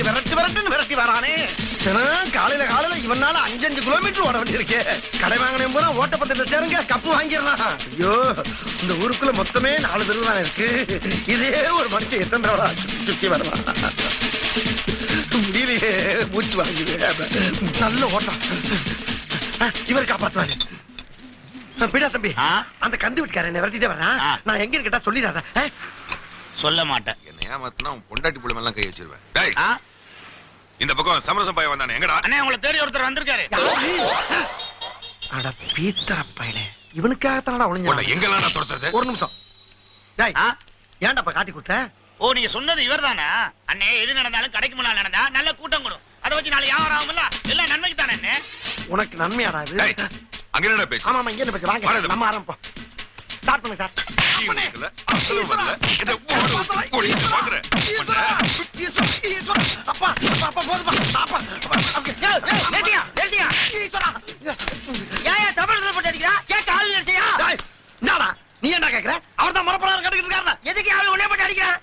வண்டி விரட்டி வரானே. காலையில இவனால 5 கிலோமீட்டர் ஓட வேண்டி இருக்கு. கடை வாங்கினேன் போனா ஓட்டப்பந்தயத்தை சேருங்க, கப்பு வாங்கிடலாம். ஐயோ, இந்த ஊருக்குள்ள மொத்தமே 4 தெரு தானே இருக்கு. இதே ஒரு மனுஷன் எத்தனை தடவை சுத்தி வரலாம். முடியலையே, மூச்சு வாங்குது. நல்ல ஓட்டம். இவர் காப்பாத்துவாரு. பிடா தம்பி, அந்த கந்து வீட்டுக்காரன் என்ன விரட்டிட்டே வரான். நான் எங்க இருக்கட்டா சொல்லிடாத. சொல்ல மாட்டேன். என்ன ஏமாத்தினா பொண்டாட்டி புள்ள மேல கை வச்சிருவேன். இந்த பக்கம் சமரசம் பையன் வந்தானே, எங்கடா? அண்ணே, உங்களை தேடி ஒருத்தர் வந்திருக்காரு. அட பீத்தர பையனே, இவனுக்காகத்தானடா ஒளிஞ்சா. எங்கெல்லாம் நான் துரத்துறது? ஒரு நிமிஷம். டேய், ஏன்டாப்பா காட்டி கொடுத்த? ஓ, நீங்க சொன்னது இவர்தானா? அண்ணே, எது நடந்தாலும் கடைக்கு முன்னால நடந்தா நல்ல கூட்டம் கூடும். அதை வச்சு நாளை வியாபாரம் ஆகும்ல, எல்லாம் நன்மைக்கு தானே. அண்ணே, உனக்கு நன்மையாடா இது? அங்க என்னடா பேச்சு? ஆமா, இங்க என்ன பேச்சு? வாங்க நம்ம ஆரம்பிப்போம். ஸ்டார்ட் பண்ணுங்க சார். அப்பா அப்பா போதுப்பா. அப்பா நீ என்ன கேக்குற? அவர் தான் மரப்படாத கட்டுக்கிட்டு இருக்காரு. எதுக்கு ஆளு ஒண்ணே போட்டு அடிக்கிறான்?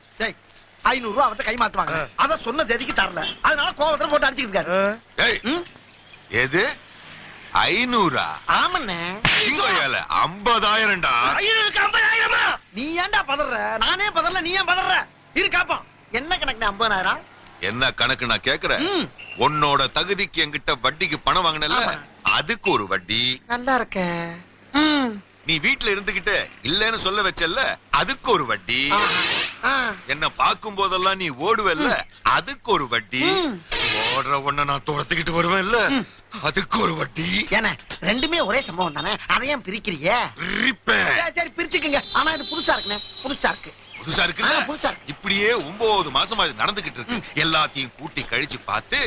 500 ரூபா அவர்கிட்ட கை மாத்துவாங்க. அத சொன்ன தேதிக்கு தரல, அதனால கோவத்துல போட்டு அடிச்சுக்கிட்டு இருக்காரு. எது 500? ஆமண்ணே, 50,000டா. 50,000? நீ ஏன்டா பதற? நானே பதறல, நீ ஏன் பதற? இருக்காப்பா, என்ன கணக்கு? 50,000. என்ன கணக்கு நான் கேக்குறேன். உன்னோட தகுதிக்கு என்கிட்ட வட்டிக்கு பணம் வாங்கினல, அதுக்கு ஒரு வட்டி. நல்லா இருக்க. நீ வீட்டுல இருந்துகிட்டு இல்லன்னு சொல்ல வச்சல்ல, அதுக்கு ஒரு வட்டி. என்ன பாக்கும் போதெல்லாம் நீ ஓடுவல்ல, அதுக்கு ஒரு வட்டி. ஓடுற ஒண்ண நான் துரத்துக்கிட்டு வருவேன்ல, அதுக்கு ஒரு வட்டி. ஏன்னா ரெண்டுமே ஒரே சம்பவம் தானே, அதையும் பிரிக்கிறீங்க? சரி பிரிச்சுக்குங்க. ஆனா இது புதுசா இருக்குண்ணே. புதுசா இருக்கு. புதுசா இருக்கு. இப்படியே 9 மாசமா இது நடந்துகிட்டு இருக்கு. எல்லாத்தையும் கூட்டி கழிச்சு பார்த்து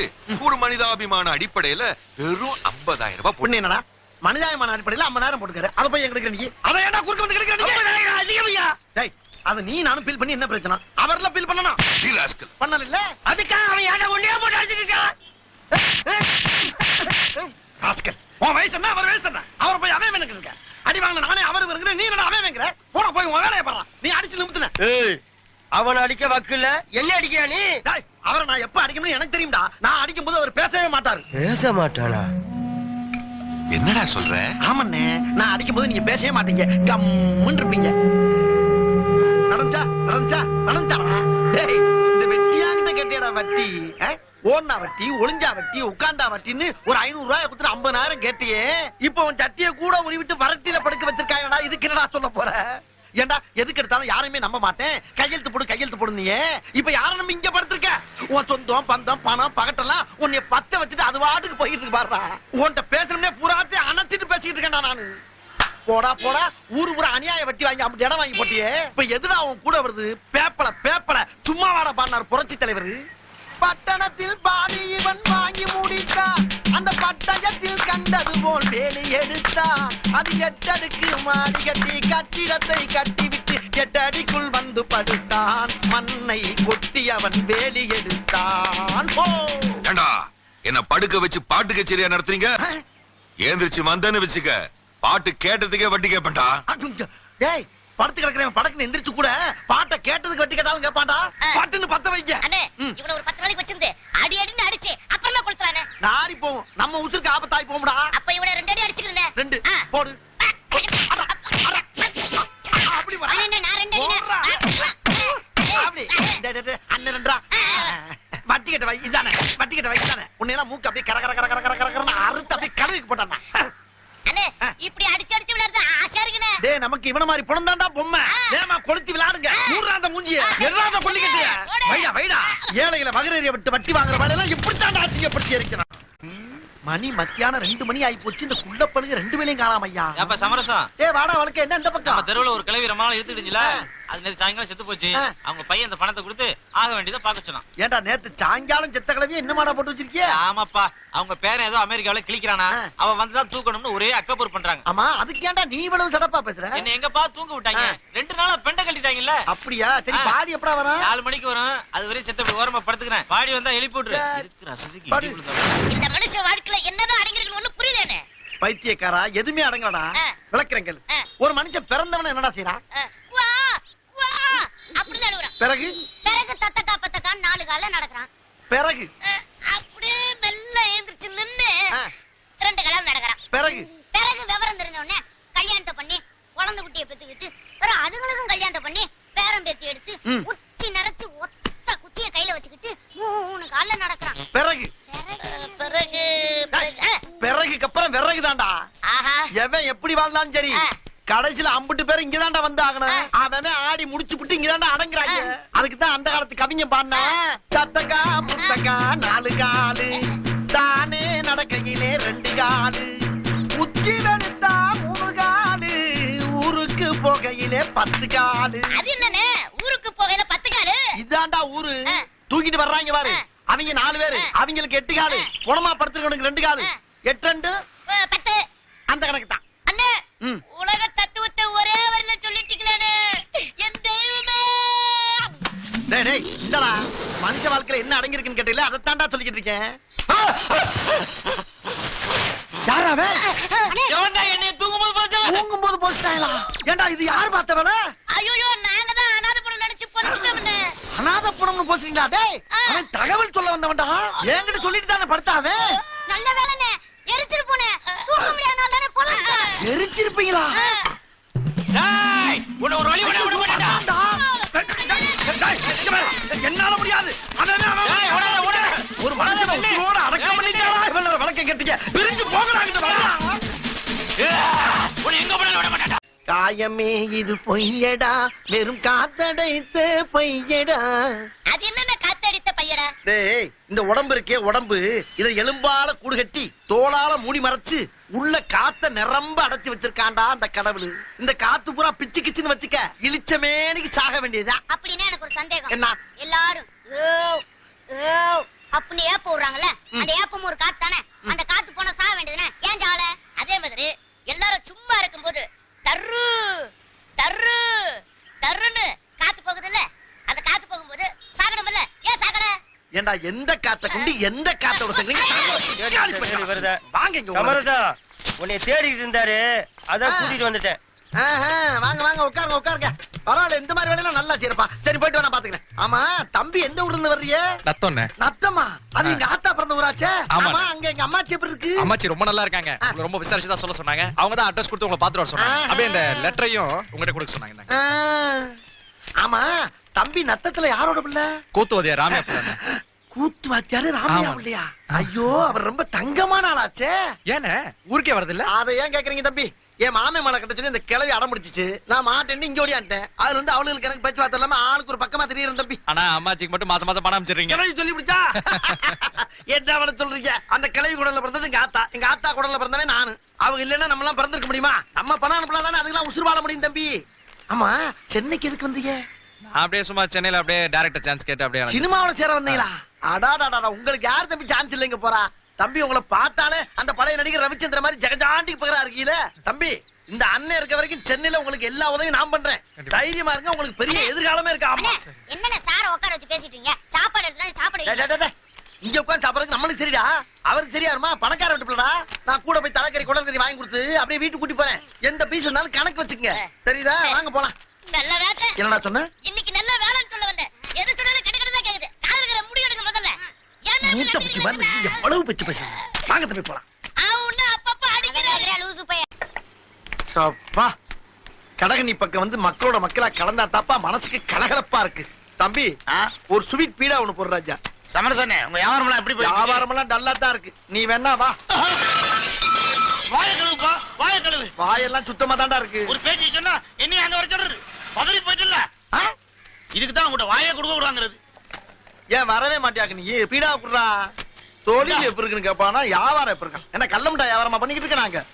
ஒரு மனிதாபிமான அடிப்படையில வெறும் 50,000 ரூபாய் பொண்ணு. என்னடா மனிதாபிமான அடிப்படையில 50,000 போட்டுக்கிற? அதை போய் எங்க நீ? அதை ஏன்டா குறுக்க வந்து கிடைக்கிறீங்க? அது நீ நானும் பில் பண்ணி என்ன பிரச்சனை? அவர்ல பில் பண்ணணும். பண்ணல இல்ல, அதுக்காக அவன் ஏன்டா ஒண்ணே போட்டு அடிச்சிருக்கான். ராஸ்கல், உன் வயசு என்ன, அவர் வயசு என்ன? அவர் போய் அவன் எனக்கு இருக்க அடி வாங்க. நானே அவர் வருகிற, நீ என்ன அவன் வைக்கிற? போன போய் உன் வேலையை பாடுறான். நீ அடிச்சு நிமித்துன. அவன் அடிக்க வக்கில்ல, என்ன அடிக்கியா நீ? அவரை நான் எப்ப அடிக்கணும்னு எனக்கு தெரியும்டா. நான் அடிக்கும் போது அவர் பேசவே மாட்டாரு. பேச மாட்டானா? என்னடா சொல்ற? ஆமண்ணே, நான் அடிக்கும் போது நீங்க பேசவே மாட்டீங்க, கம்முன்னு இருப்பீங்க. நடந்துச்சா நடந்துச்சா நடந்துச்சாடா? டேய், இந்த வெட்டியாங்கிட்ட கேட்டியடா வட்டி. ஓடுனா வட்டி, ஒளிஞ்சா வட்டி, உட்கார்ந்தா வட்டின்னு ஒரு 500 ரூபாய் கொடுத்து 50,000 கேட்டியே. இப்ப உன் சட்டியை கூட உருவிட்டு வரட்டில படுக்க வச்சிருக்காங்கடா. இதுக்கு என்னடா சொல்ல போற? ஏண்டா எதுக்கு எடுத்தாலும் யாரையுமே நம்ப மாட்டேன், கையெழுத்து போடு நீ. இப்ப யார நம்ம இங்க படுத்திருக்க? உன் சொந்தம் பந்தம் பணம் பகட்டெல்லாம் உன்னை பத்த வச்சுட்டு அது வாட்டுக்கு போயிட்டு இருக்கு பாருடா. உன்கிட்ட பேசணும்னே பூராத்தி அணைச்சிட்டு பேசிட்டு இருக்கேன்டா நானு. போடா போடா, ஊரு பூரா அநியாய வட்டி வாங்கி அப்படி இடம் வாங்கி போட்டியே. இப்ப எதுடா உன் கூட வருது? பேப்பல சும்மா வாட பாடினார் புரட்சி தலைவர். பட்டணத்தில் பாதி இவன் வாங்கி முடித்தான், அந்த பட்டயத்தில் கண்டது போல் வேலி எடுத்தான். அது 8 அடுக்கு மாடி கட்டி கட்டிடத்தை கட்டிவிட்டு 8 அடிக்குள் வந்து படுத்தான். மண்ணை கொட்டி அவன் வேலி எடுத்தான். என்ன படுக்க வச்சு பாட்டு கச்சேரியா நடத்துறீங்க? ஏந்திரிச்சு வந்தேன்னு வச்சுக்க, பாட்டு கேட்டதுக்கே வட்டி கேட்பா. டேய், படுத்து கிடக்குறேன் படக்குன்னு எந்திரிச்சு கூட பாட்டை கேட்டதுக்கு வட்டி கேட்டாலும் கேட்பாண்டா. பாட்டுன்னு பத்த வைக்க. இவன ஒரு 10 நாளைக்கு வச்சிருந்து அடி அடின்னு அடிச்சு அப்புறமா கொடுத்துறானே. நாரி போவோம், நம்ம உசுருக்கு ஆபத்தாய் போகும்டா. அப்ப இவனை 2 அடி அடிச்சுக்கிறேன். 2 போடு. அப்படி வா. அண்ணே, நான் 2 அடி. அப்படி அண்ணன் 2டா. வட்டி கட்ட வை இதானே, வட்டி கட்ட வை இதானே. உன்னையெல்லாம் மூக்கு அப்படியே கர கர கர கர கர கரன்னு அறுத்து அப்படியே கலருக்கு போட்டானா. அண்ணே, இப்படி அடிச்சு அடிச்சு விளையாடுறது ஆசையா இருக்குனே. டேய், நமக்கு இவன மாதிரி பொணந்தாண்டா பொம்மை. ஏமா கொளுத்தி விளையாடுங்க. மூறாந்த மூஞ்சிய எறாத கொல்லிக்கிட்டியா? வைடா ஏழைகளை மகரேறிய விட்டு வட்டி வாங்குற வேலை எல்லாம் இப்படி தாண்டா அசிங்கப்படுத்தி இருக்கிறான். மணி மத்தியானம் 2 மணி ஆகி போச்சு. இந்த குள்ள பழுங்க 2 வேளையும் காணாம ஐயா. அப்ப சமரசம். வாடா வழக்க என்ன இந்த பக்கம்? நம்ம தெருவுல ஒரு கிழவி ரொம்ப நாள் இழுத்துடுச்சுல, அது நேத்து சாயங்காலம் செத்து போச்சு. அவங்க பையன் அந்த பணத்தை கொடுத்து ஆக வேண்டியதை பார்க்க சொன்னான். ஏன்டா நேத்து சாயங்காலம் செத்த கிழவிய என்ன மாடா போட்டு வச்சிருக்கிய? ஆமாப்பா, அவங்க பேரன் ஏதோ அமெரிக்காவில கிளிக்கிறானா, அவன் வந்துதான் தூக்கணும்னு ஒரே அக்கபூர் பண்றாங்க. ஆமா, அதுக்கு ஏன்டா நீ இவ்வளவு சடப்பா பேசுற? என்ன எங்கப்பா தூங்க விட்டாங்க? 2 நாளா பெண்ட கட்டிட்டாங்கல்ல. அப்படியா? சரி, பாடி எப்படா வரும்? 4 மணிக்கு வரும். அது வரையும் செத்த ஓரமா படுத்துக்கிறேன். பாடி வந்தா எழுப்பி விட்டுரு. இருக்கிற அசதிக்கு இந்த மனுஷ வாழ்க்கையில என்னதான் அடங்கிருக்கு ஒண்ணு புரியலனே. பைத்தியக்காரா, எதுமே அடங்கலடா. விளக்குறேன். ஒரு மனுஷன் பிறந்தவன என்னடா செய்றான்? அப்படி நடுவுறான். பிறகு தத்தக்கா பத்தக்கா 4 கால்ல நடக்கறான். பிறகு அப்படியே மெல்ல எழுந்திரிச்சு நின்னு ஆ, 2 கலம் நடக்கிறான். பிறகு பிறகு விவரம் தெரிஞ்ச உடனே கல்யாணத்தை பண்ணி குழந்தை குட்டியை பெத்துக்கிட்டு பிறகு அதுங்களுக்கும் கல்யாணத்தை பண்ணி பேரம் பேத்தி எடுத்து ம். உச்சி நிறைச்சு ஒத்த குச்சியை கையில வச்சுக்கிட்டு 3 கால்ல நடக்கிறான். பிறகு பிறகு பிறகுக்கு அப்புறம் விறகு தான்டா. ஆஹா எவன் எப்படி வாழ்ந்தாலும் சரி ஆ. கடைசியில அம்புட்டு பேர் இங்கதான்டா வந்து ஆகணும். அவன் ஆடி முடிச்சு விட்டு இங்கதான்டா அடங்குறாங்க. அதுக்கு தான் அந்த காலத்து கவிஞ பாடினா சத்தக்கா புத்தக்கா 4 காலு தானே நடக்கையிலே 2 காலு உச்சி வெளுத்தா 3 காலு ஊருக்கு போகையிலே 10 காலு. அது என்னண்ணே ஊருக்கு போகையில 10 காலு? இதான்டா ஊரு. ஆ. தூக்கிட்டு வர்றாங்க பாரு. அவங்க 4 பேரு, அவங்களுக்கு 8 காலு. குணமா படுத்துறவனுக்கு 2 காலு. 8 2 10. அந்த கணக்கு தான். அண்ணே ம். உலக தத்துவத்தை ஒரே வரியில சொல்லிட்டீங்களே என் தெய்வமே. டேய் டேய் இந்தடா மனுஷ வாழ்க்கையில என்ன அடங்கி இருக்குன்னு கேட்டீங்களா, அதைத்தான்டா சொல்லிக்கிட்டு இருக்கேன். யாராவே எவன்டா என்னைய தூங்கும்போது போச்சவன்? தூங்கும்போது போஸ்டாங்களா? ஏண்டா இது யார் பார்த்த வேலை? ஐயோ நாங்க தான் அனாதை பணம் நினைச்சு போச்சுட்டோம்னே. அநாத புணம்னு போச்சுங்களா? டேய் அவன் தகவல் சொல்ல வந்தவன்டா. என்கிட்ட சொல்லிட்டு தானே படுத்தாவே. நல்ல வேலைண்ணே எரிச்சிட்டு போனே தூக்க முடியாதனால தானே போலாம். எரிச்சிருப்பீங்களா? டேய், உன்னை ஒரு வழி விட மாட்டேன்டா. என்னால முடியாது. டேய், ஓடாத. ஒரு மனுஷனை உயிரோட அடக்கம் பண்ணிட்டாடா. இவளோட வழக்கம் கேட்டீங்க. பிரிஞ்சு போகறாங்க. உன்னை எங்க போனாலும் விட மாட்டேன்டா. காயமே இது பொய்யடா, வெறும் காத்தடைத்த பொய்யடா. அது என்னென்ன காத்தடித்த பையடா? டேய் இந்த உடம்பு இருக்கே உடம்பு, இதை எலும்பால கூடு கட்டி தோளால மூடி மறைச்சு உள்ள காத்த நிரம்ப அடைச்சு வச்சிருக்காண்டா அந்த கடவுள். இந்த காத்து பூரா பிச்சு கிச்சுன்னு வச்சுக்க இளிச்சமேனிக்கு சாக வேண்டியதுதான். அப்படின்னா எனக்கு ஒரு சந்தேகம். என்ன? எல்லாரும் ஓ ஓ அப்படின்னு ஏப்ப விடுறாங்கல்ல, அந்த ஏப்பம் ஒரு காத்து தானே. அந்த காத்து போனா சாக வேண்டியதுனே, ஏன் ஜாவல? அதே மாதிரி எல்லாரும் சும்மா இருக்கும்போது தர்ரு தர்ரு தர்ருன்னு காத்து போகுதுல்ல, அந்த காத்து போகும்போது சாகணும்ல, ஏன் சாகல? ஏண்டா எந்த காத்த கொண்டு எந்த காத்தோட சேர்ந்து வருதா? வாங்க இங்க சமரசா உன்னை தேடிட்டு இருந்தாரு, அதான் கூட்டிட்டு வந்துட்டேன். வாங்க வாங்க உட்காருங்க உட்காருங்க. பரவாயில்ல, இந்த மாதிரி வேலையெல்லாம் நல்லா செய்யப்பா. சரி போயிட்டு நான் பாத்துக்கிறேன். ஆமா தம்பி எந்த ஊர்ல இருந்து வர்றீங்க? நத்தோண்ணே. நத்தமா? அது எங்க ஆத்தா பிறந்த ஊராச்சே. ஆமா. ஆமா அங்க எங்க அம்மாச்சி எப்படி இருக்கு? அம்மாச்சி ரொம்ப நல்லா இருக்காங்க. உங்களை ரொம்ப விசாரிச்சு தான் சொல்ல சொன்னாங்க. அவங்க தான் அட்ரஸ் கொடுத்து உங்களை பாத்துட்டு வர சொன்னாங்க. அப்படியே இந்த லெட்டரையும் உங்ககிட்ட கொடுக்க சொன்னாங்க. இந்தாங்க. ஆமா தம்பி நத்தத்துல யாரோட பிள்ளை? கூத்துவதியா ராமியா பிள்ளை. கூத்து வாத்தியாரு ராமையா ஆமா. பிள்ளையா? ஐயோ அவர் ரொம்ப தங்கமான ஆளாச்சே. ஏண்ணே ஊருக்கே வரது இல்ல? அதை ஏன் கேக்குறீங்க தம்பி? என் மாமே மலை கட்ட சொல்லி இந்த கிளவி அடம் பிடிச்சிச்சு. நான் மாட்டேன்னு இங்க ஓடியான்ட்டேன். அதுல இருந்து அவளுக்கு எனக்கு பேச்சு வார்த்தை இல்லாம ஆளுக்கு ஒரு பக்கமா தெரியுறேன் தம்பி. ஆனா அம்மாச்சிக்கு மட்டும் மாசம் மாசம் பணம் அமைச்சிடுறீங்க. கிளவி சொல்லி பிடிச்சா என்ன அவனை சொல்றீங்க? அந்த கிளவி குடல்ல பிறந்தது எங்க ஆத்தா. எங்க ஆத்தா குடல்ல பிறந்தவன் நானு. அவங்க இல்லன்னா நம்ம எல்லாம் பிறந்திருக்க முடியுமா? நம்ம பணம் அனுப்பினா தானே அதுக்கெல்லாம் உசுறு வாழ முடியும் தம்பி. ஆமா சென்னைக்கு எதுக்கு வந்தீங்க? நான் அப்படியே சும்மா சென்னையில அப்படியே டைரக்டர் சான்ஸ் கேட்டு அப்படியே சினிமாவோட சேர வந்தீங்களா? அடாடாடா உங்களுக்கு யார் தம்பி சான்ஸ் இல்லைங்க போறா? தம்பி உங்களை பார்த்தாலே அந்த பழைய நடிகர் ரவிச்சந்திர மாதிரி ஜெகஜாண்டிக்கு பகரா இருக்கீல தம்பி. இந்த அண்ணன் இருக்க வரைக்கும் சென்னையில உங்களுக்கு எல்லா உதவியும் நான் பண்றேன். தைரியமா இருங்க, உங்களுக்கு பெரிய எதிர்காலமே இருக்கு. ஆமா என்னண்ணே சார உட்கார வச்சு பேசிட்டு இருக்கீங்க? சாப்பாடு எடுத்துனா சாப்பாடு டேய், டேய், டேய். இங்க உட்கார்ந்து சாப்பிடுறதுக்கு நம்மளுக்கு சரிடா, அவருக்கு சரியாருமா? பணக்கார வீட்டு பிள்ளடா. நான் கூட போய் தலைக்கறி குடல்கறி வாங்கி கொடுத்து அப்படியே வீட்டுக்கு கூட்டி போறேன். எந்த பீஸ் இருந்தாலும் கணக்கு வச்சுக்கங்க. தெரியுதா? வாங்க போலாம். நல்ல வேலை. என்னடா சொன்ன? இன்னைக்கு நல்ல வேலைன்னு சொல்ல வந்தேன். எது சொன்னாலும் கிடக்கிறதா கேக்குது. காதுல இருக்கிற முடி எடுங்க முதல்ல. ஏன்னா மூட்டை பிடிச்சி பாருங்க எவ்வளவு பிச்சு பேச. வாங்க தம்பி போலாம். அவன அப்பப்ப அடிக்கிறாரு. லூசு பைய. சப்பா கடகனி பக்கம் வந்து மக்களோட மக்களா கலந்தா தாப்பா மனசுக்கு கலகலப்பா இருக்கு. தம்பி ஒரு ஸ்வீட் பீடா ஒண்ணு போடுற ராஜா. சமரசண்ணே உங்க வியாபாரம் எல்லாம் எப்படி போயிட்டு இருக்கு? வியாபாரம் எல்லாம் டல்லா தான் இருக்கு. நீ வேணா வா. வாய கழுவுப்பா, வாய கழுவு. வாயெல்லாம் சுத்தமா தாண்டா இருக்கு. ஒரு பேச்சு சொன்னா என்ன அங்க வர சொல்றது? பதறி போயிட்டுல. இதுக்கு தான் உங்கள்ட்ட வாயை கொடுக்க விடுவாங்கிறது. ஏன் வரவே மாட்டியாக்கு? நீ பீடா குடுறா. தொழில் எப்படி இருக்குன்னு கேப்பானா வியாபாரம் எப்படி இருக்கான்? என்ன கள்ள முட்டா வியாபாரமா பண்ணிக்கிட்டு இருக்க? நாங்க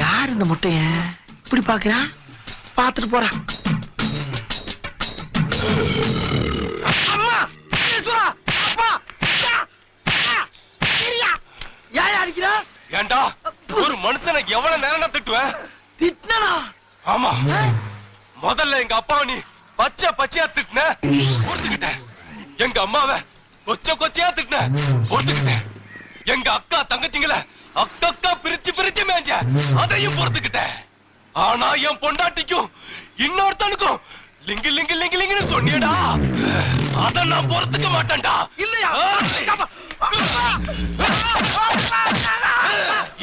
யார் இந்த முட்டைய இப்படி பாக்குறான்? பாத்துட்டு போறான். அம்மா! ஈஸ்வரா! அப்பா! ஏண்டா ஒரு மனுஷனை எவ்வளவு நேரம் திட்டுவேன்? திட்டினா ஆமா, முதல்ல எங்க அப்பாவை நீ பச்சையா திட்டின, பொறுத்துக்கிட்டேன். எங்க அம்மாவை கொச்சையா திட்டின, பொறுத்துக்கிட்டேன். எங்க அக்கா தங்கச்சிங்கள அக்கா பிரிச்சு மேஞ்ச, அதையும் பொறுத்துக்கிட்டேன். ஆனா என் பொண்டாட்டிக்கும் இன்னொருத்தனுக்கும் லிங்கு சொன்னியடா, அத நான் பொறுத்துக்க மாட்டேன்டா. இல்லையா?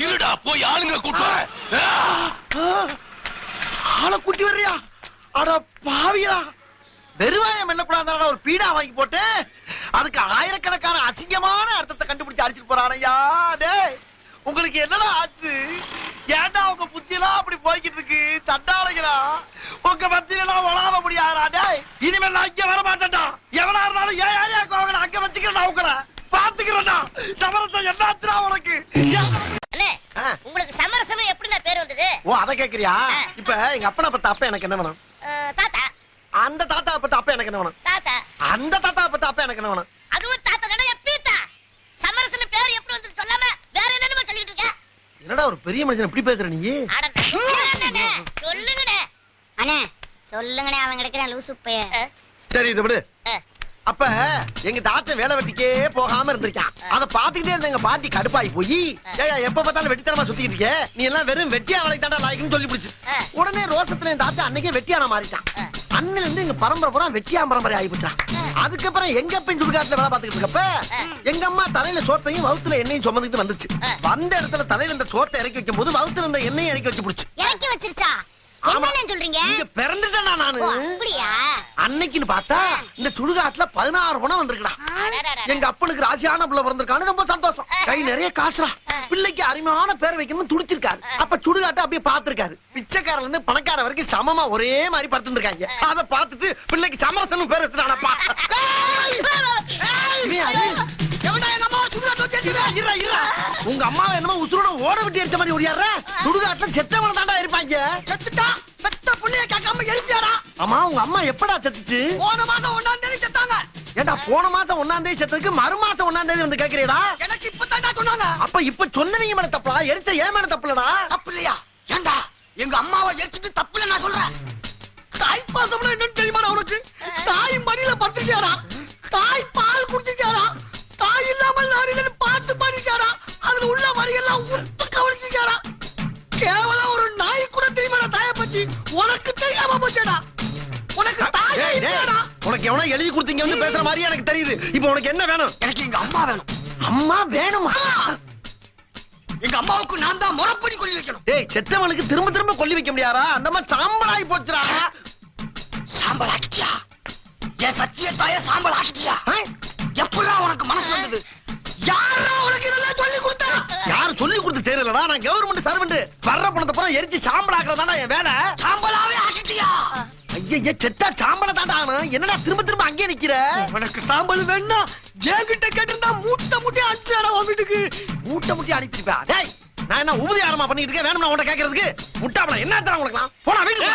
இருடா, போய் ஆளுங்களை கூட்டு வரேன். ஆளை கூட்டி வர்றியா? அட பாவியா, வெறுவாயம் மெல்லக்கூடாது ஒரு பீடா வாங்கி போட்டு அதுக்கு ஆயிரக்கணக்கான அசிங்கமான அர்த்தத்தை கண்டுபிடிச்சு அடிச்சிட்டு போறானையா. டேய், உங்களுக்கு என்னடா ஆச்சு? ஏன்டா உங்க புத்தியெல்லாம் அப்படி போய்கிட்டு இருக்கு? சண்டாளைகளா, உங்க மத்தியிலாம் வளாவ முடியாதா? டேய், இனிமேல் நான் இங்க வர மாட்டேன்டா. எவனா இருந்தாலும் ஏன் யாரையா அங்க வச்சுக்கிறேன், உங்களை பாத்துக்கிறேன்டா. சமரசம் என்னாச்சுடா உனக்கு? அண்ணே, உங்களுக்கு சமரசம் எப்படிண்ணே பேர் வந்தது? ஓ, அத கேக்குறியா? இப்ப எங்க அப்பனை பத்த அப்ப எனக்கு என்ன வேணும்? சாத்தா. அந்த தாத்தா பத்த அப்ப எனக்கு என்ன வேணும்? தாத்தா. அந்த தாத்தா பத்த அப்ப எனக்கு என்ன வேணும்? அதுவும் தாத்தா தானே, எப்பீத்தா. சமரசம் பேர் எப்படி வந்து சொல்லாம வேற என்னன்னு சொல்லிட்டு இருக்க? என்னடா ஒரு பெரிய மனுஷன் இப்படி பேசுற நீ? சொல்லுங்கண்ணே. அண்ணே சொல்லுங்கண்ணே, அவன் கிடைக்கிறான் லூசு பைய. சரி, இது விடு. அப்ப எங்க தாத்தா வேலை வெட்டிக்கே போகாம இருந்திருக்கான். அத பாத்துக்கிட்டே இருந்த எங்க பாட்டி கடுப்பாயி போய், ஏயா எப்ப பார்த்தாலும் வெட்டித்தனமா சுத்திட்டு இருக்க, நீ எல்லாம் வெறும் வெட்டியா வேலைக்கு தாண்டா லாய்க்குன்னு சொல்லி பிடிச்சு. உடனே ரோசத்துல என் தாத்தா அன்னைக்கே வெட்டியான மாறிட்டான். அண்ணில இருந்து எங்க பரம்பரை பூரா வெட்டியா பரம்பரை ஆகிவிட்டான். அதுக்கப்புறம் எங்க அப்ப சுடுகாட்டுல வேலை பாத்துக்கிட்டு இருக்கப்ப எங்க அம்மா தலையில சோத்தையும் வவுத்துல எண்ணெயும் சுமந்துட்டு வந்துச்சு. வந்த இடத்துல தலையில இந்த சோத்தை இறக்கி வைக்கும் போது வவுத்துல இருந்த எண்ணெயும் இறக்கி வச்சு பிடிச்சு. இறக்கி வச்சிருச்சா? என்ன சொல்றீங்க? இங்க பிறந்துட்டேனா நானு? அப்படியா? அன்னைக்குன்னு பார்த்தா இந்த சுடுகாட்டுல 16 பணம் வந்திருக்குடா. எங்க அப்பனுக்கு ராசியான பிள்ளை பிறந்திருக்கான்னு ரொம்ப சந்தோஷம். கை நிறைய காசுடா. பிள்ளைக்கு அருமையான பேர் வைக்கணும்னு துடிச்சிருக்காரு. அப்ப சுடுகாட்டை அப்படியே பாத்துருக்காரு. பிச்சைக்காரல இருந்து பணக்கார வரைக்கும் சமமா ஒரே மாதிரி படுத்துருக்காங்க. அத பார்த்துட்டு பிள்ளைக்கு சமரசனும் பேர் வச்சுட்டானப்பா. உங்க அம்மா என்னமோ உசுரோட ஓட விட்டு எரிச்ச மாதிரி ஓடியாடுற. சுடுகாட்டுல செத்தவன தாண்டா இருப்பாங்க. செத்துட்டா பெத்த புள்ளைய கேட்காம எரிப்பியாடா. ஆமா, உங்க அம்மா எப்படா செத்துச்சு? போன மாசம் 1ஆம் தேதி செத்தாங்க. ஏண்டா, போன மாசம் 1ஆம் தேதி செத்ததுக்கு மறு மாசம் 1ஆம் தேதி வந்து கேக்குறீடா? எனக்கு இப்பதான்டா சொன்னாங்க. அப்ப இப்ப சொன்னவங்க மேல தப்பா, எரிச்ச ஏன் மேல தப்புலடா? தப்பு இல்லையா? ஏண்டா, எங்க அம்மாவை எரிச்சிட்டு தப்பு இல்ல நான் சொல்றேன். தாய் பாசம்னா என்னன்னு தெரியுமாடா உனக்கு? தாய் மடியில படுத்துக்கியாரா, தாய் பால் குடிச்சிருக்காரா, தாய் இல்லாமல் நாடிலன்னு பார்த்து பண்ணிருக்காரா, அதுல உள்ள வரியெல்லாம் உத்து கவனிச்சிருக்காரா. கேவலம் ஒரு நாய் கூட தெரியுமாடா தாயை பத்தி? உனக்கு தெரியாம போச்சேடா. உனக்கு தாயே இல்லடா. உனக்கு எவனோ எழுதி கொடுத்தீங்க வந்து பேசுற மாதிரி எனக்கு தெரியுது. இப்போ உனக்கு என்ன வேணும்? எனக்கு எங்க அம்மா வேணும். அம்மா வேணுமா? எங்க அம்மாவுக்கு நான் தான் முறப்படி கொல்லி வைக்கணும். டேய், செத்தவனுக்கு திரும்ப திரும்ப கொல்லி வைக்க முடியாதா? அந்த மாதிரி சாம்பலாகி போச்சுடா. சாம்பல் ஆக்கிட்டியா? என் சத்திய தாய சாம்பல் ஆக்கிட்டியா? எப்படா உனக்கு மனசு வந்தது? யாரா உனக்கு இதெல்லாம் சொல்லி கொடுத்தா? யாரு சொல்லி கொடுத்து தெரியலடா. நான் கவர்மெண்ட் சர்வெண்ட். வர்ற பணத்தை பூரா எரிச்சு சாம்பல் ஆக்குறதாடா என் வேலை. சாம்பலாவே ஆக்கிட்டியா? ஐயா, செத்தா சாம்பல தாண்டா ஆகணும். என்னடா திரும்ப திரும்ப அங்கே நிக்கிற? உனக்கு சாம்பல் வேணா என்கிட்ட கேட்டிருந்தா மூட்டை மூட்டை அனுப்பிடா உன் வீட்டுக்கு. மூட்டை மூட்டை அனுப்பிப்பா? டேய், நான் என்ன உபதி ஆரமா பண்ணிட்டு இருக்கேன்? வேணும்னா உன்கிட்ட கேட்கறதுக்கு முட்டாப்படா என்ன தர உனக்குலாம்? போடா வீட்டுக்கு.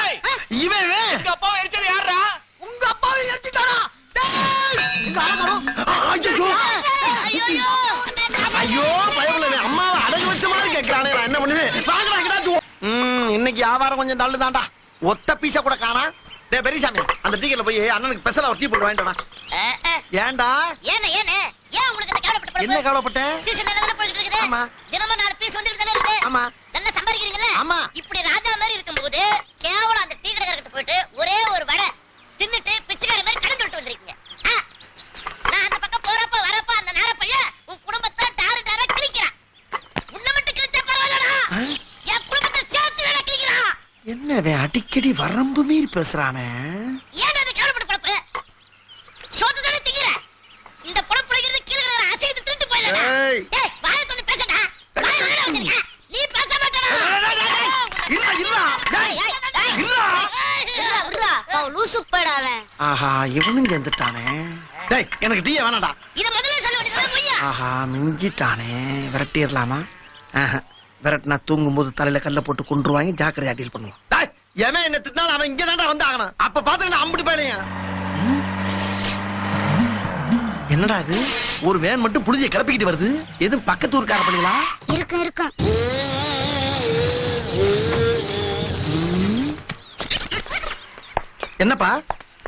இவன் உங்க அப்பாவை எரிச்சது யாரா? உங்க அப்பாவை எரிச்சிட்டாரா? ஐயோ, பயவுல அம்மாவை அடகு வச்ச மாதிரி கேட்கிறானே, நான் என்ன பண்ணுவேன்? இன்னைக்கு வியாபாரம் கொஞ்சம் டல்லு தாண்டா. ஒத்த பீசா கூட காணா. டேய் பெரியசாமி, அந்த டீக்கெட்ல போய் அண்ணனுக்கு ஸ்பெஷலா ஒரு டீ போட்டு வாங்கிட்டா. ஏன்டா? ஏன் உங்களுக்கு கவலைப்பட்டு என்ன கவலைப்பட்டேன்? சீசன் நல்லா போயிட்டு இருக்குது. ஆமா. தினமும் 4 பீஸ் வந்துட்டு தானே இருக்கு. ஆமா. நல்லா சம்பாதிக்கிறீங்கல்ல? ஆமா. இப்படி ராஜா மாதிரி இருக்கும்போது கேவலம் அந்த டீ கடைக்காரர்கிட்ட போயிட்டு ஒரே ஒரு வடை தின்னுட்டு பிச்சைக்கார மாதிரி கடன் சொல்லிட்டு வந்திருக்கீங்க. நான் அந்த பக்கம் போறப்ப வரப்ப அந்த நேர பையன் உன் குடும்பத்தை டாரு டாரா கிழிக்கிறான். உன்னை மட்டும் கிழிச்சா பரவாயில்லடா, என் குடும்பத்தை சேர்த்து வேலை கிழிக்கிறான். என்னவே அடிக்கடி வரம்பு மீறி பேசுறானே? ஏன் அதை கேவலப்பட்டு பொழப்பு? சோத்து தானே திங்கிற. இந்த பொழப்பு பிடிக்கிறது கீழே அசைத்து திருட்டு போயிடா. ஏய், டேய், வாயை தொட்டு பேசடா. வாயை வேலை வச்சிருக்க. நீ பேச மாட்டடா. இல்ல இல்ல. டேய், இல்ல. விடுறா, லூசு பையடா அவன். ஆஹா, இவனும் சேர்ந்துட்டானே. டேய், எனக்கு டீயே வேணாடா. இத முதல்ல சொல்ல வேண்டியது பொய்யா? ஆஹா, மிஞ்சிட்டானே. விரட்டிடலாமா? விரட்டினா தூங்கும் போது தலையில கல்ல போட்டு கொண்டுருவாங்க. ஜாக்கிரதையா டீல் பண்ணுவான். டேய், எவன் என்ன திட்டினாலும் அவன் இங்க தாண்டா வந்து ஆகணும். அப்ப பாத்துக்கிட்டு அம்புட்டு போயிலையா? என்னடா இது ஒரு வேன் மட்டும் புளிஞ்சிய கிளப்பிக்கிட்டு வருது எதுவும் பக்கத்து ஊருக்கார பண்ணீங்களா? இருக்கும் இருக்கும். என்னப்பா?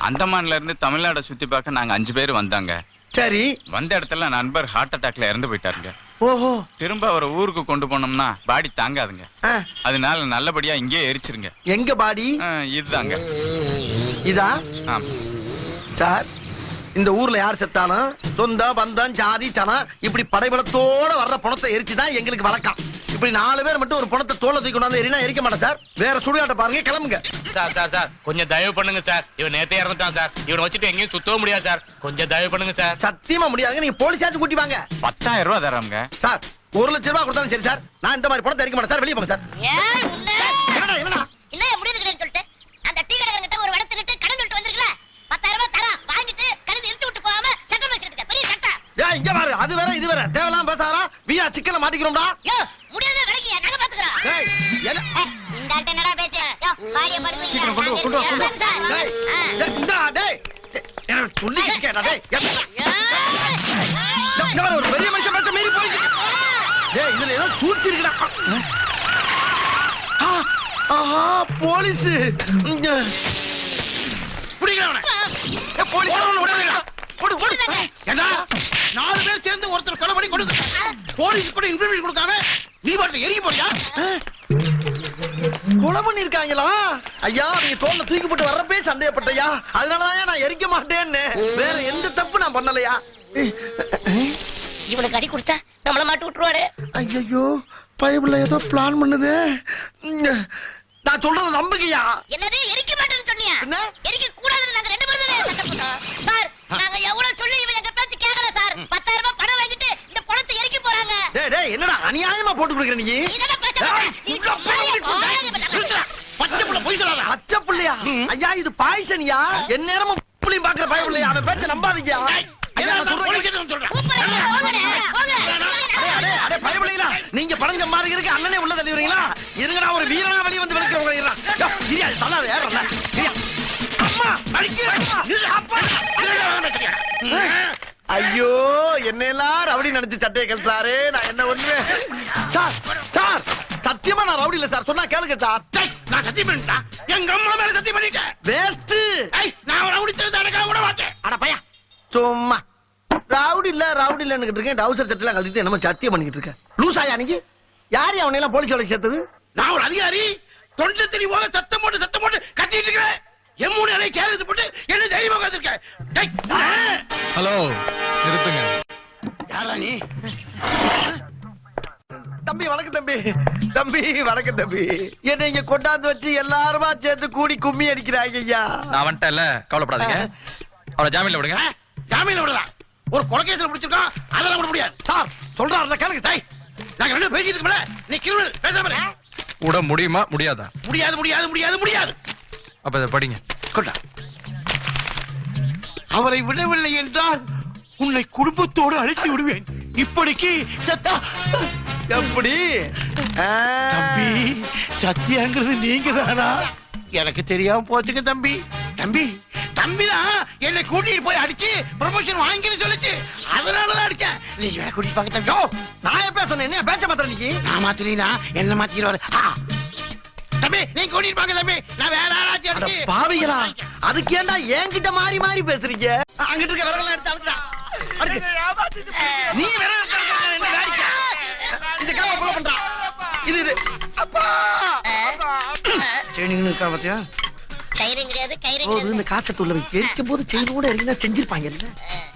அந்தமான்ல இருந்து தமிழ்நாட சுத்தி பார்க்க நாங்க 5 பேர் வந்தாங்க. சரி. வந்த இடத்துல நண்பர் ஹார்ட் அட்டாக்ல இறந்து போயிட்டாருங்க. ஓஹோ. திரும்ப அவரை ஊருக்கு கொண்டு போனோம்னா பாடி தாங்காதுங்க. அதனால நல்லபடியா இங்கே எரிச்சிருங்க. எங்க பாடி? இதுதாங்க. இதா? ஆமா சார், இந்த ஊர்ல யார் செத்தாலும் சொந்த பந்தம் ஜாதி சனம் இப்படி படைபலத்தோட வர்ற பணத்தை எரிச்சுதான் எங்களுக்கு வழக்கம். இப்படி 4 பேர் மட்டும் ஒரு பணத்தை தோலை தூக்கி கொண்டாந்து எரினா எரிக்க மாட்டேன் சார். வேற சுடுகாட்ட பாருங்க, கிளம்புங்க. சார் கொஞ்சம் தயவு பண்ணுங்க சார். இவன் நேத்தே இறந்துட்டான் சார். இவனை வச்சுட்டு எங்கேயும் சுத்தவும் முடியாது சார். கொஞ்சம் தயவு பண்ணுங்க சார். சத்தியமா முடியாதுங்க. நீங்க போலீஸாச்சும் கூட்டி வாங்க. 10,000 ரூபாய் தராங்க சார். 1 லட்சம் ரூபாய் கொடுத்தாலும் சரி சார். நான் இந்த மாதிரி பணத்தை எரிக்க மாட்டேன் சார். வெளியே போங்க சார். என்னடா என்ன முடியுதுன்னு சொல்லிட்டு அந்த டீ கடைக்காரங்கிட்ட ஒரு வடத்துக்கிட்டு கடன் சொல்லிட்டு வந்திருக்கல, 10,000 ரூபாய் தரா வாங்கிட்டு கடன் எடுத்து விட்டு போகாம சட்டம் வச்சிருக்க பெரிய சட்டம். இங்க பாரு, அது வேற இது வேற. தேவலாம் பேசாரா? வீணா சிக்கல மாட்டிக்கிறோம்டா. முடியாத கடைக்கு நாங்க பாத்துக்கறோம். என்ன இந்த ஆட்ட என்னடா பேச்சு? யோ பாடிய படுங்க. சீக்கிரம் கொண்டு வா. டேய் என்ன சொல்லி கேட்டா? டேய் இங்க பாரு, ஒரு பெரிய மனுஷன் பேச்ச மீறி போயிட்டு. டேய் இதுல ஏதோ சூழ்ச்சி இருக்குடா. ஆஹா, போலீஸ். புடிங்கடா. போலீஸ் ஓடுடா. ஓடு. ஏண்டா 4 பேர் சேர்ந்து ஒருத்தர் கொலை பண்ணி கொடுங்க. போலீஸ் கூட இன்ஃபர்மேஷன் கொடுக்காம நீ பாட்டு எரிய போறியா? கொலை பண்ணிருக்காங்களா? ஐயா, நீங்க தோல்ல தூக்கி போட்டு வர்றப்பே சந்தேகப்பட்டயா. அதனாலதான் நான் எரிக்க மாட்டேன்னு. வேற எந்த தப்பு நான் பண்ணலையா? இவனுக்கு அடி கொடுத்தா நம்மள மாட்டி விட்டுருவாரு. ஐயோ, பைபிள்ல ஏதோ பிளான் பண்ணுது. நான் சொல்றது நம்புங்கயா. என்னது எரிக்க மாட்டேன்னு சொன்னியா? என்ன? எரிக்க கூடாதுன்னு நாங்க 2 பேரும் தான் சட்டம் போட்டோம். சார், நாங்க எவ்வளவு சொல்லி இவன் எங்க பேச்சு கேட்கல சார். 10,000 ரூபாய் பணம் வாங்கிட்டு இந்த பணத்தை எரிக்க போறாங்க. டேய் என்னடா அநியாயமா போட்டு கொடுக்குற நீ? இதெல்லாம் பேச பச்சை புள்ள போய் சொல்லாத. பச்சை புள்ளையா? ஐயா, இது பாய்சன்யா. எந்நேரமும் புள்ளையும் பாக்குற பயப்புள்ளையா. அவன் பேச்ச நம்பாதீங்க. நீங்க பணம் சம்பாதிக்கிறதுக்கு அண்ணனே உள்ள தள்ளிடுறீங்களா? இருங்கடா, ஒரு வீரனா வெளியே வந்து விளக்கிறவங்க. ஐயோ, என்னெல்லாம் ரவுடி நினைச்சு சட்டையை கழட்டாரு. நான் என்ன பண்ணுவேன் சார்? சத்தியமா நான் ரவுடி இல்ல சார். சொன்னா கேளுங்க சார். நான் சத்தியம் பண்ணிட்டேன். எங்க அம்மா மேல சத்தியம் பண்ணிட்டேன். வேஸ்ட். நான் ரவுடி தெரிஞ்ச கூட மாட்டேன். அட பையா, சும்மா ரவுடி இல்லன்னு இருக்கேன். டவுசர் சட்டெல்லாம் கழட்டிட்டு என்னமோ சத்தியம் பண்ணிக்கிட்டு இருக்க. லூசாயா நீங்க? யாரு அவனை எல்லாம் போலீஸ் வேலைக்கு சேர்த்தது? நான் ஒரு அதிகாரி. தொண்டை தெளி போக சத்தம் போட்டு கத்திட்டு இருக்கிறேன். எம்மூணு அலை சேர்ந்து போட்டு என்ன தைரியமா கத்திருக்கேன். ஹலோ, நிறுத்துங்க. யாரா நீ? தம்பி வணக்கம் தம்பி வணக்கம் தம்பி. என்ன இங்க கொண்டாந்து வச்சு எல்லாருமா சேர்ந்து கூடி கும்மி அடிக்கிறாங்க ஐயா. நான் வந்துட்டேன்ல, கவலைப்படாதீங்க. அவரை ஜாமீன்ல விடுங்க. ஜாமீன்ல விடலாம். ஒரு கொலைகேஸ்ல பிடிச்சிருக்கோம், அதெல்லாம் விட முடியாது. சார் சொல்றாருல கேளுங்க. தாய், நாங்க ரெண்டு பேசிட்டு இருக்கோம்ல, நீ கிரிமினல் பேசாம இரு. விட முடியுமா முடியாதா? முடியாது. அப்ப இதை படிங்க. கொண்டா. அவரை விடவில்லை என்றால் உன்னை குடும்பத்தோடு அழைத்து விடுவேன். இப்படிக்கு சத்தா எப்படி தம்பி? சத்தியாங்கிறது நீங்க தானா? எனக்கு தெரியாம போச்சுங்க தம்பி. தம்பிதான் என்னை கூட்டிட்டு போய் அடிச்சு ப்ரமோஷன் வாங்கின்னு சொல்லிச்சு. அதனாலதான் அடிச்சேன். நீங்க என்ன கூட்டிட்டு பாக்க தம்பி. நான் எப்ப சொன்னேன்? என்ன பேச்ச மாத்திர நீ? நான் மாத்திரீனா என்ன மாத்திடுவாரு? தம்பி நீங்க கூட்டிட்டு பாக்க தம்பி. நான் வேற ஆளாச்சு அடிச்சு. பாவிகளா, அதுக்கு ஏன்டா என்கிட்ட மாறி பேசுறீங்க? அங்கிட்டு இருக்க விரலாம் எடுத்து அழுத்துடா. நீ விரல் என்ன வேடிக்கை? இது காம புள்ள பண்றா. இது அப்பா ட்ரெயினிங் இருக்கா பாத்தியா? சைரிங் கிடையாது, கைரிங் போது இந்த காசை துள்ள வைக்க எரிக்கும் போது செயின் கூட எரிக்கினா செஞ்சிருப்பாங்க.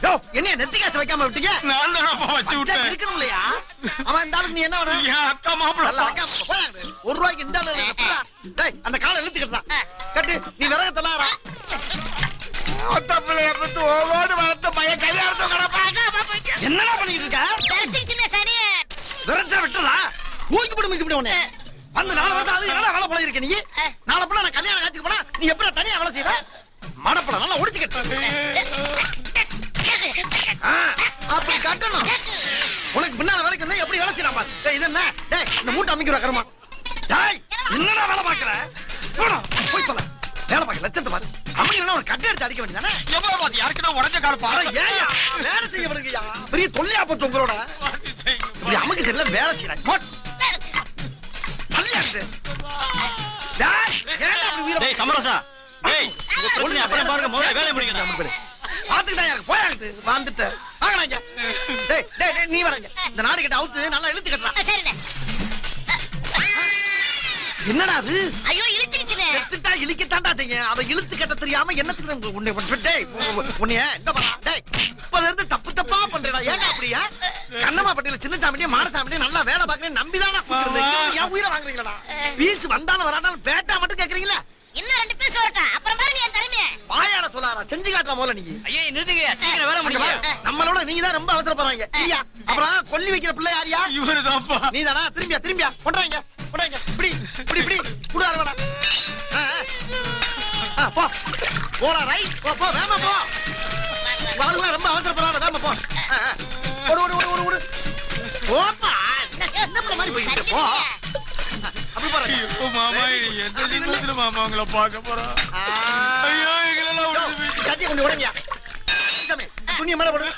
யோ, என்ன நெத்தி காசை வைக்காம விட்டீங்க? நான் தான் வச்சு விட்டேன். இருக்கணும் இல்லையா? அவன் இந்த ஆளுக்கு நீ என்ன வேணும்? என் அக்கா மாப்பிள்ளை. நல்ல அக்கா போய் ₹1 இந்த ஆளு இல்ல. டேய், அந்த காலை இழுத்துக்கிட்டான். கட்டு, நீ விறகத்தலாரா. ஒத்த பிள்ளைய பத்து ஓவோடு வளர்த்த பையன் கல்யாணத்தை என்னடா பண்ணிட்டு இருக்க? சின்ன சனி விரச்சா விட்டுறா. ஊக்கி போட்டு மிச்சு உடனே வந்து 4 வருஷம் அது என்னடா வேலை பழகி இருக்க நீ? 4 பிள்ளை நான் கல்யாணம் காட்சிக்கு போனா நீ எப்படி தனியா வேலை செய்வ? மடப்பட நல்லா ஒடிச்சுக்கிட்டு அப்படி கட்டணும். உனக்கு பின்னால வேலைக்கு இருந்தா எப்படி வேலை செய்யலாம் பாரு. டேய், இது என்ன? டேய், இந்த மூட்டை அமைக்கிற கருமா. டேய், என்னடா வேலை பாக்குற? போய் சொல்ல வேலை பாக்க லட்சத்தை பாரு. அவங்க ஒரு கட்டை எடுத்து அடிக்க வேண்டியதானே? எவ்வளவு பாத்து யாருக்கிட்ட உடஞ்ச கால அட, பாரு. ஏய்யா, வேலை செய்ய விடுங்கய்யா. பெரிய தொல்லையா போச்சு உங்களோட. இப்படி அமுக்கு தெரியல வேலை செய்யறாங்க. போட். தள்ளியா இருக்கு. டேய், ஏன்டா அப்படி உயிரை டேய் சமரசா. டேய் இந்த பிரச்சனை அப்புறம் பாருங்க, முதல்ல வேலைய முடிங்க. பாத்துக்கிட்டா எனக்கு போயாங்கிட்டு வந்துட்டு வாங்கடா இங்க. டேய் டேய் டேய், நீ வராங்க. இந்த நாடு கிட்ட அவுத்து நல்லா இழுத்து கட்டுறா. சரிண்ணே. என்னடா அது? ஐயோ இழுத்துக்கிச்சுனே. செத்துட்டா இழுக்கத்தாண்டா செய்யும். அதை இழுத்து கட்ட தெரியாம என்னத்துக்கு உன்னை டேய் உன்னைய இந்த பாரா. டேய் இப்பல இருந்து தப்பு தப்பா பண்றடா. ஏன்டா அப்படியா? கண்ணம்மா பட்டியில சின்ன சாமியே மாட சாமியே நல்லா வேலை பாக்குறேன் நம்பிதானா கூப்பிடுறீங்க. ஏன் உயிரை வாங்குறீங்களா? பீஸ் வந்தாலும் வராட்டாலும் பேட்டா மட்டும் கேக்குறீங்களா? இன்னும் 2 பீஸ் வரட்டும். அப்புறம் பாருங்க என் தலைமையை. வாயாட சொல்லாரா செஞ்சு காட்டுற போல நீ. ஐயே நிறுத்துங்க, சீக்கிரம் வேலை முடிங்க. நம்மளோட நீங்க தான் ரொம்ப அவசரப்படுறாங்க. இல்லையா? அப்புறம் கொல்லி வைக்கிற பிள்ளை யாரியா? இவருதான்ப்பா. நீதானா? திரும்பியா கொண்டாங்க கொண்டாங்க. இப்படி இப்படி இப்படி குடு அரவடா. போ போடா ரைட். போ வேமா போ. வாளுங்க ரொம்ப அவசரப்படுறாங்க. வேமா போ. ஓடு ஓடு ஓடு ஓடு ஓடு. போப்பா. என்ன பண்ண மாதிரி போயிட்டு போ. அப்படி போறீங்க. இப்போ மாமா எந்த நிமிஷத்துல மாமா உங்களை பார்க்க போறோம். ஐயோ எங்களெல்லாம் விட்டு சட்டியை கொண்டு உடங்கயா. சாமி துணியை மேல போடு.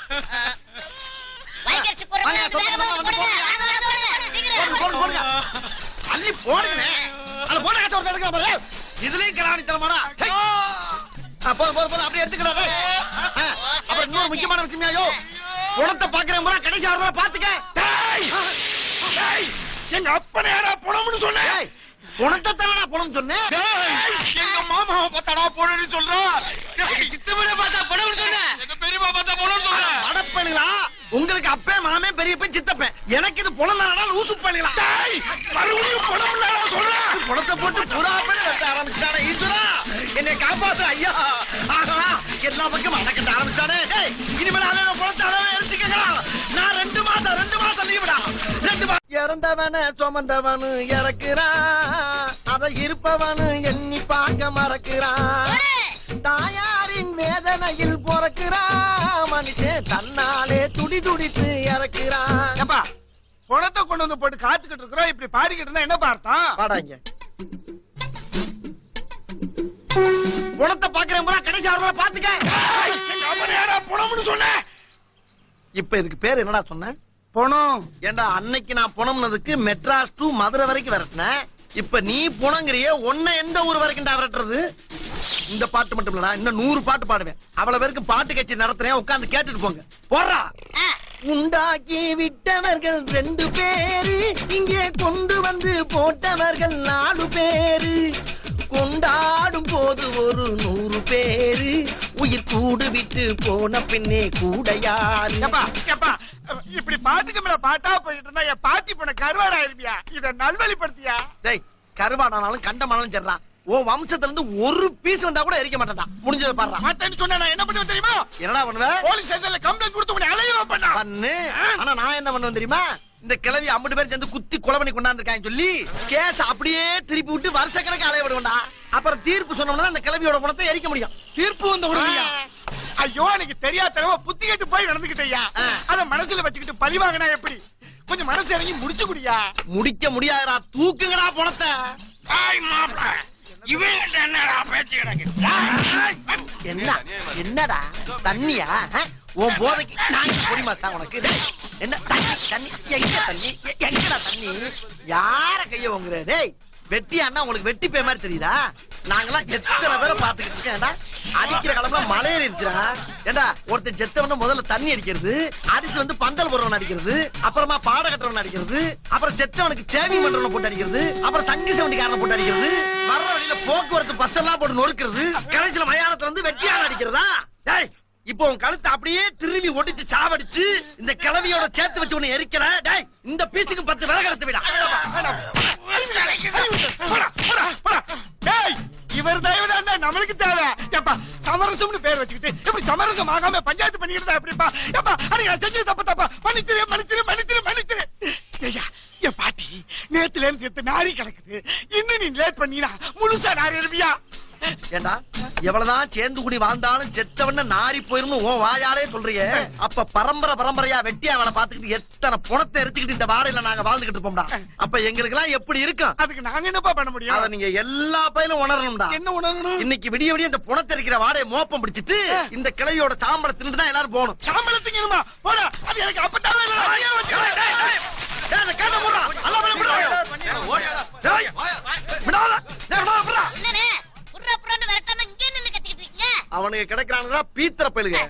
வைக்கர்ஸ் போடுங்க. வாங்க, வேகமா வந்து போடுங்க. போடுங்க. வாங்க சீக்கிரம். போடுங்க. அள்ளி போடுங்க. அத போட கட்ட ஒரு எடுக்க பாரு. இதுலயும் கலாணி தரமாடா. போது அப்படியே எடுத்துக்கடா. அப்புறம் இன்னொரு முக்கியமான விஷயம் ஐயோ. குணத்தை பாக்குறேன் முறை கடைசி ஆடுறத பாத்துக்க. எங்க அப்பனை யாரா பணம்னு சொன்னேன். குணத்தை தானடா பணம் சொன்னேன். எங்க மாமாவை பார்த்தாடா போனேன்னு சொல்றான். சித்தப்பட பார்த்தா பணம்னு சொன்னேன். எங்க பெரியப்பா பார்த்தா போனோம்னு சொன்னேன். அடப்பணிகளா உங்களுக்கு அப்பே மாமே பெரியப்பன் சித்தப்பன். எனக்கு இது புலம் தானடா லூசு பண்ணிகளா. மறுபடியும் பணம் சொல்றேன். குணத்தை போட்டு புறாப்படி வெட்ட ஆரம்பிச்சானே. ஈஸ்வரா என்னை காப்பாத்து ஐயா. ஆஹா எல்லா பக்கம் அடக்கட்ட ஆரம்பிச்சானே. இனிமேல் அவன் புலத்தாரே எரிச்சுக்கலாம். நான் 2 மாசம் லீவுடா. 2 மாசம் இறந்தவன சுமந்தவனு இறக்குறான். அதை இருப்பவனு எண்ணி பார்க்க மறக்கிறான். தாயாரின் வேதனையில் பிறக்கிறான். மனுஷன் தன்னாலே துடி துடித்து இறக்கிறான். ஏப்பா பணத்தை கொண்டு வந்து போட்டு காத்துக்கிட்டு இருக்கிறோம். இப்படி பாடிக்கிட்டு இருந்தா என்ன பார்த்தோம்? பாடாங்க குணத்தை பாக்குறேன் பூரா கடைசி ஆடுறத பாத்துக்க. எங்க அப்பனை யாரா பணம்னு சொன்னேன். இப்ப இதுக்கு பேர் என்னடா சொன்ன? பணம். ஏண்டா அன்னைக்கு நான் புணம்னதுக்கு மெட்ராஸ் டு மதுரை வரைக்கும் விரட்டினேன். இப்ப நீ புணங்கிறிய உன்னை எந்த ஊர் வரைக்கும் விரட்டுறது? இந்த பாட்டு மட்டும் இல்லடா, இன்னும் 100 பாட்டு பாடுவேன். அவ்வளவு பேருக்கு பாட்டு கட்சி நடத்துறேன். உட்கார்ந்து கேட்டுட்டு போங்க. போடுறா. உண்டாக்கி விட்டவர்கள் 2 பேரு, இங்கே கொண்டு வந்து போட்டவர்கள் 4 பேரு. கொண்டாடும் போது ஒரு 100 பேரு, உயிர் கூடு விட்டு போன பின்னே கூட யாரு? இப்படி பாட்டுக்கு மேல பாட்டா போயிட்டு இருந்தா என் பாட்டி பண்ண கருவாடா இருப்பியா? இத நல்வழிப்படுத்தியா? டேய் கருவாடானாலும் கண்டமானாலும் சரிடா. உன் வம்சத்துல இருந்து ஒரு பீஸ் வந்தா கூட எரிக்க மாட்டேன்டா. முடிஞ்சதை பாடுறா. மாட்டேன்னு சொன்னா நான் என்ன பண்ணுவேன் தெரியுமா? என்னடா பண்ணுவேன்? போலீஸ் ஸ்டேஷன்ல கம்ப்ளைண்ட் கொடுத்து உன்னை அலையவா பண்ணா பண்ணு. ஆனா நான் என்ன பண்ணுவேன் தெரியுமா? இந்த கிழவி 50 பேர் சேர்ந்து குத்தி கொலை பண்ணி கொண்டாந்துருக்காங்க சொல்லி கேஸ் அப்படியே திருப்பி விட்டு வருஷ கணக்கு அலைய விடுவேன்டா. அப்புறம் தீர்ப்பு சொன்னோம்னா அந்த கிழவியோட பணத்தை எரிக்க முடியும். தீர்ப்பு வந்த உடனே ஐயோ எனக்கு தெரியாதவ புத்தி கட்டு போய் நடந்துகிட்டயா. அத மனசுல வச்சுக்கிட்டு பழி வாங்கினா எப்படி? கொஞ்சம் மனசு இறங்கி முடிச்சு குடியா. முடிக்க முடியாதுடா. தூக்குங்கடா பணத்தை. என்னடா தண்ணியா? உன் போதைக்கு நான் பொடிமாத்தா உனக்கு. என்ன தண்ணி? எங்க தண்ணி? எங்கடா தண்ணி? யார கைய வாங்குற? டேய் வெட்டியான்னா உங்களுக்கு வெட்டி பே மாதிரி தெரியுதா? நாங்கெல்லாம் எத்தனை பேரை பாத்துக்கிட்டு இருக்கேன்டா. அடிக்கிற காலம்ல மலையேறி இருக்கிறா. ஏண்டா ஒருத்தர் செத்தவன முதல்ல தண்ணி அடிக்கிறது, அடிச்சு வந்து பந்தல் போடுறவன் அடிக்கிறது, அப்புறமா பாட கட்டுறவன் அடிக்கிறது, அப்புறம் செத்தவனுக்கு சேவிங் பண்றவன போட்டு அடிக்கிறது, அப்புறம் தங்கி சவண்டிக்காரனை போட்டு அடிக்கிறது, வர்ற வழியில போக்குவரத்து பஸ் எல்லாம் போட்டு நொறுக்கிறது, கடைசியில மயானத்துல வந்து வெட்டியால அடிக்கிறதா? டேய் இப்போ உன் கழுத்தை அப்படியே திரும்பி ஒடிச்சு சாவடிச்சு இந்த கிழவியோட சேர்த்து வச்சு உன்னை எரிக்கல. டேய் இந்த பீஸுக்கு 10 விறகு எடுத்து விடா. இவர் தயவுதான் நம்மளுக்கு தேவை. ஏப்பா சமரசம்னு பேர் வச்சுக்கிட்டு எப்படி சமரசம் ஆகாம பஞ்சாயத்து பண்ணிக்கிட்டு எப்படிப்பா? ஏப்பா அன்னைக்கு நான் செஞ்சது தப்பா மன்னிச்சிரு. ஐயா என் பாட்டி நேத்துல இருந்து செத்து நாரி கிடக்குது. இன்னும் நீ லேட் பண்ணினா முழுசா நாரி இருப்பியா? ஏண்டா எவ்வளவுதான் சேர்ந்து கூடி வாழ்ந்தாலும் செத்தவன நாரி போயிரும்னு உன் வாயாலே சொல்றியே. அப்ப பரம்பரையா வெட்டி அவளை பாத்துக்கிட்டு எத்தனை பணத்தை எரிச்சுக்கிட்டு இந்த வாடையில நாங்க வாழ்ந்துகிட்டு இருப்போம்டா. அப்ப எங்களுக்கு எல்லாம் எப்படி இருக்கும்? அதுக்கு நாங்க என்னப்பா பண்ண முடியும்? அத நீங்க எல்லா பயிலும் உணரணும்டா. என்ன உணரணும்? இன்னைக்கு விடிய இந்த பணத்தை இருக்கிற வாடையை மோப்பம் பிடிச்சிட்டு இந்த கிழவியோட சாம்பலை தின்னு தான் எல்லாரும் போகணும். சாம்பளத்துக்கு போடா. அது எனக்கு அப்பதான் என்னண்ணே புர்ரா புர்ரான்னு விரட்டாம இங்கே நின்னு கத்திக்கிட்டு இருக்கீங்க? அவனுக்கு கிடைக்கிறானுங்களா பீத்திர பயிலுங்க.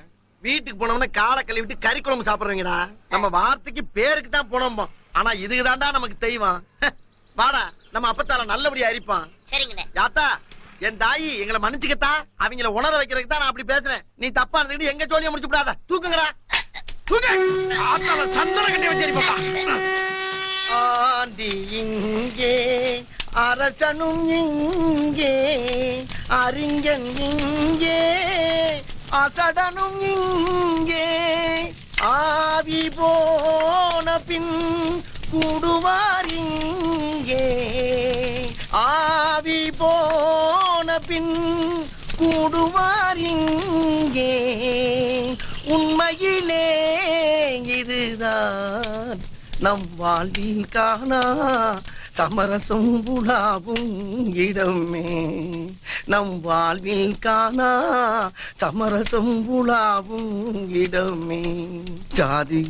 வீட்டுக்கு போனோம்னா காலை கழுவிட்டு கறி குழம்பு சாப்பிடுறீங்கடா. நம்ம வார்த்தைக்கு பேருக்கு தான் போனோம். ஆனா இதுக்குதான்டா நமக்கு தெய்வம். வாடா நம்ம அப்பத்தால நல்லபடியா அரிப்பான். சரிங்கண்ணே. யாத்தா என் தாயி எங்களை மன்னிச்சுக்கத்தா. அவங்கள உணர வைக்கிறதுக்கு தான் நான் அப்படி பேசுறேன். நீ தப்பா இருந்துக்கிட்டு எங்க ஜோலியை முடிச்சு விடாத. தூக்குங்கடா தூக்கு. ஆத்தால சந்தன கட்டி வச்சிருப்பா. ஆண்டி இங்கே அரசனும் இங்கே அறிஞன் இங்கே அசடனும் இங்கே ஆவி போன பின் கூடுவார் இங்கே ஆவி போன பின் கூடுவார் இங்கே உண்மையிலே இதுதான் நம் வாழ்வில் காணா சமரசம் புலாவும் இடமே. நம் வாழ்வில் காணா சமரசம் புலாவும் இடமே. ஜாதி